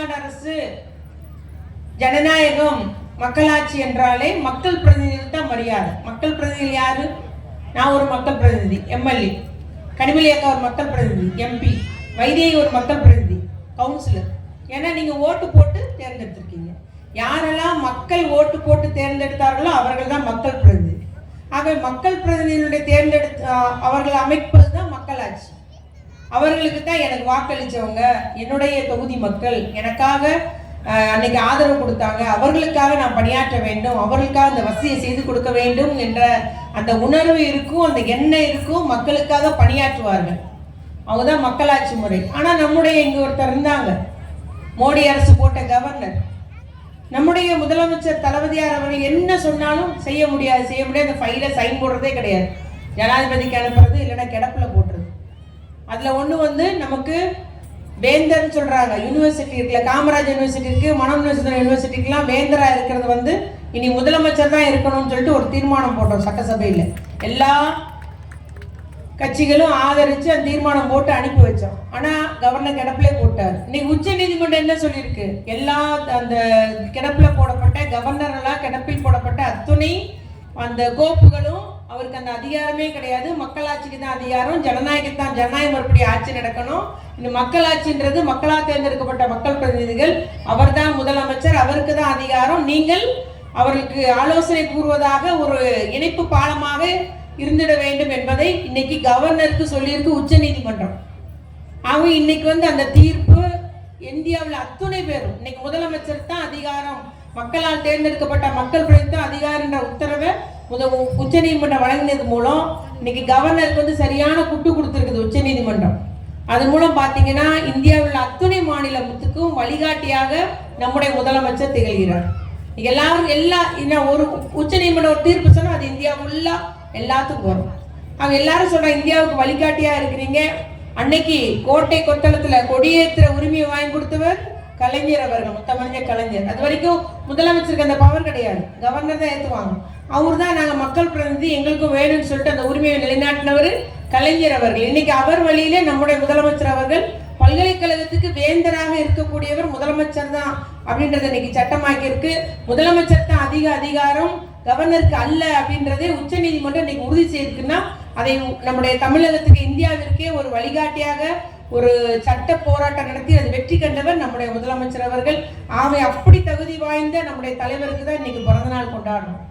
தமிழ்நாடு அரசு ஜனநாயகம் மக்களாட்சி என்றாலே மக்கள் பிரதிநிதிகள் தான் மரியாதை. மக்கள் பிரதிநிதி யாரு? நான் ஒரு மக்கள் பிரதிநிதி, எம்எல்ஏ. கனிமொழி அக்கா ஒரு மக்கள் பிரதிநிதி, எம்பி. வைதேகி ஒரு மக்கள் பிரதிநிதி, கவுன்சிலர். ஏன்னா நீங்க ஓட்டு போட்டு தேர்ந்தெடுத்திருக்கீங்க. யாரெல்லாம் மக்கள் ஓட்டு போட்டு தேர்ந்தெடுத்தார்களோ அவர்கள் தான் மக்கள் பிரதிநிதி. ஆக மக்கள் பிரதிநிதிகளுடைய தேர்ந்தெடுத்து அவர்கள் அமைப்பது தான் மக்களாட்சி. அவர்களுக்கு தான் எனக்கு வாக்களிச்சவங்க, என்னுடைய தொகுதி மக்கள் எனக்காக அன்னைக்கு ஆதரவு கொடுத்தாங்க, அவர்களுக்காக நான் பணியாற்ற வேண்டும், அவர்களுக்காக அந்த வசதியை செய்து கொடுக்க வேண்டும் என்ற அந்த உணர்வு இருக்கும், அந்த எண்ணம் இருக்கும். மக்களுக்காக பணியாற்றுவார்கள். அவங்க தான் மக்களாட்சி முறை. ஆனால் நம்முடைய இங்கே ஒருத்தர் இருந்தாங்க, மோடி அரசு போட்ட கவர்னர், நம்முடைய முதலமைச்சர் தளபதியார் அவர்கள் என்ன சொன்னாலும் செய்ய முடியாது. அந்த ஃபைலை சைன் போடுறதே கிடையாது. ஜனாதிபதிக்கு அனுப்புறது, இல்லைன்னா கிடப்பில் போட்டுறது. அதில் ஒன்று நமக்கு வேந்தர்னு சொல்கிறாங்க. யூனிவர்சிட்டி இருக்குல்ல, காமராஜ் யூனிவர்சிட்டி இருக்குது, மனம் யூனிவர்சிட்டிக்கெலாம் வேந்தராக இருக்கிறது இனி முதலமைச்சர் தான் இருக்கணும்னு சொல்லிட்டு ஒரு தீர்மானம் போட்டோம் சட்டசபையில். எல்லா கட்சிகளும் ஆதரித்து அந்த தீர்மானம் போட்டு அனுப்பி வச்சோம். ஆனால் கவர்னர் கிடப்பிலே போட்டார். இன்னைக்கு உச்ச நீதிமன்றம் என்ன சொல்லியிருக்கு? எல்லா அந்த கிடப்பில் போடப்பட்ட கவர்னரெல்லாம் கிடப்பில் போடப்பட்ட அத்துணை அந்த கோப்புகளும் அவருக்கு அந்த அதிகாரமே கிடையாது. மக்களாட்சிக்கு தான் அதிகாரம், ஜனநாயகத்துக்கு தான் ஜனநாயகம் மறுபடி ஆட்சி நடக்கணும். இந்த மக்களாட்சின்றது மக்களால் தேர்ந்தெடுக்கப்பட்ட மக்கள் பிரதிநிதிகள், அவர் தான் முதலமைச்சர், அவருக்கு தான் அதிகாரம். நீங்கள் அவர்களுக்கு ஆலோசனை கூறுவதாக ஒரு இணைப்பு பாலமாக இருந்திட வேண்டும் என்பதை இன்னைக்கு கவர்னருக்கு சொல்லியிருக்கு உச்ச நீதிமன்றம். அவங்க இன்னைக்கு அந்த தீர்ப்பு இந்தியாவில் அத்துணை பேரும் இன்னைக்கு முதலமைச்சர் தான் அதிகாரம், மக்களால் தேர்ந்தெடுக்கப்பட்ட மக்கள் பிரதிநிதி தான் அதிகாரம் என்ற உத்தரவை உச்ச நீதிமன்றம் வழங்கினது மூலம் இன்னைக்கு கவர்னருக்கு சரியான குட்டு கொடுத்துருக்குது உச்ச நீதிமன்றம். அதன் மூலம் பார்த்தீங்கன்னா இந்தியாவில் அத்துணை மாநிலத்துக்கும் வழிகாட்டியாக நம்முடைய முதலமைச்சர் திகழ்கிறார். எல்லாரும் ஒரு உச்ச நீதிமன்றம் ஒரு தீர்ப்பு சொன்னா அது இந்தியா ஃபுல்லா எல்லாத்துக்கும் வரும். அவங்க எல்லாரும் சொல்றாங்க இந்தியாவுக்கு வழிகாட்டியா இருக்கிறீங்க. அன்னைக்கு கோட்டை கொத்தளத்துல கொடியேற்ற உரிமையை வாங்கி கொடுத்தவர் கலைஞர் அவர்கள், முத்தமிழ் கலைஞர். அது வரைக்கும் முதலமைச்சருக்கு அந்த பவர் கிடையாது, கவர்னர் தான் ஏற்றுவாங்க. அவர் தான் நாங்கள் மக்கள் பிரதிநிதி, எங்களுக்கும் வேணும்னு சொல்லிட்டு அந்த உரிமையை நிலைநாட்டினவர் கலைஞர் அவர்கள். இன்னைக்கு அவர் வழியிலே நம்முடைய முதலமைச்சர் அவர்கள் பல்கலைக்கழகத்துக்கு வேந்தராக இருக்கக்கூடியவர் முதலமைச்சர் தான் அப்படின்றது இன்னைக்கு சட்டமாக்கி இருக்கு. முதலமைச்சர் தான் அதிக அதிகாரம், கவர்னருக்கு அல்ல அப்படின்றதே உச்ச நீதிமன்றம் இன்னைக்கு உறுதி செய்திருக்குன்னா அதை நம்முடைய தமிழகத்துக்கு இந்தியாவிற்கே ஒரு வழிகாட்டியாக ஒரு சட்ட போராட்டம் நடத்தி அது வெற்றி கண்டவர் நம்முடைய முதலமைச்சர் அவர்கள். அப்படி தகுதி வாய்ந்த நம்முடைய தலைவருக்கு தான் இன்னைக்கு பிறந்த நாள் கொண்டாடணும்.